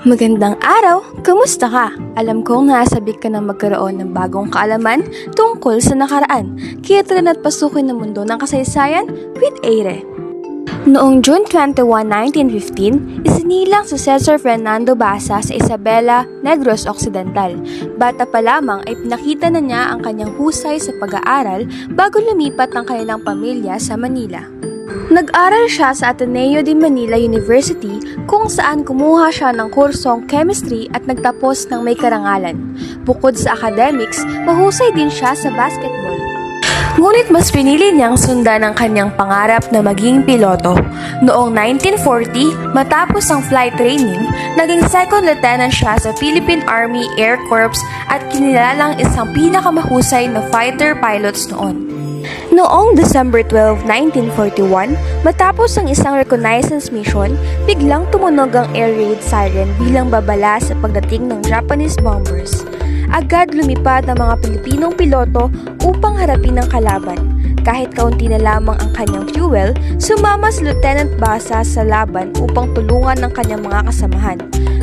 Magandang araw! Kamusta ka? Alam kong nasabik ka na magkaroon ng bagong kaalaman tungkol sa nakaraan, kaya tara na't pasukin ang mundo ng kasaysayan with Aire. Noong June 21, 1915, isinilang si Cesar Fernando Basa sa Isabela, Negros Occidental. Bata pa lamang ay pinakita na niya ang kanyang husay sa pag-aaral bago lumipat ang kanilang pamilya sa Manila. Nag-aral siya sa Ateneo de Manila University kung saan kumuha siya ng kursong chemistry at nagtapos ng may karangalan. Bukod sa academics, mahusay din siya sa basketball. Ngunit mas pinili niyang sundan ang kanyang pangarap na maging piloto. Noong 1940, matapos ang flight training, naging second lieutenant siya sa Philippine Army Air Corps at kinilalang isang pinakamahusay na fighter pilots noon. Noong December 12, 1941, matapos ang isang reconnaissance mission, biglang tumunog ang air raid siren bilang babala sa pagdating ng Japanese bombers. Agad lumipad ang mga Pilipinong piloto upang harapin ang kalaban. Kahit kaunti na lamang ang kanyang fuel, sumama si Lieutenant Basa sa laban upang tulungan ang kanyang mga kasamahan.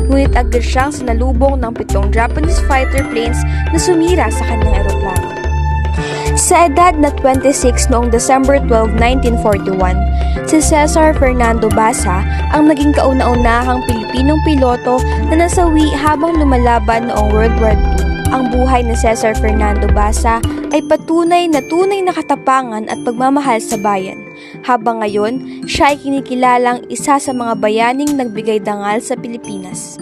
Ngunit agad siyang sinalubong ng 7 Japanese fighter planes na sumira sa kanyang eroplano. Sa edad na 26 noong December 12, 1941, si Cesar Fernando Basa ang naging kauna-unahang Pilipinong piloto na nasawi habang lumalaban noong World War II. Ang buhay ni Cesar Fernando Basa ay patunay na katapangan at pagmamahal sa bayan. Habang ngayon, siya ay kinikilalang isa sa mga bayaning nagbigay dangal sa Pilipinas.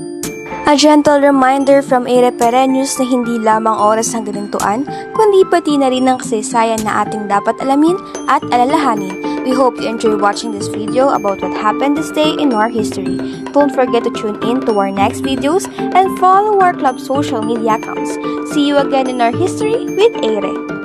A gentle reminder from Aire Pereños na hindi lamang oras ang ginintuan, kundi pati na rin ang kasaysayan na ating dapat alamin at alalahanin. We hope you enjoy watching this video about what happened this day in our history. Don't forget to tune in to our next videos and follow our club social media accounts. See you again in our history with Aire.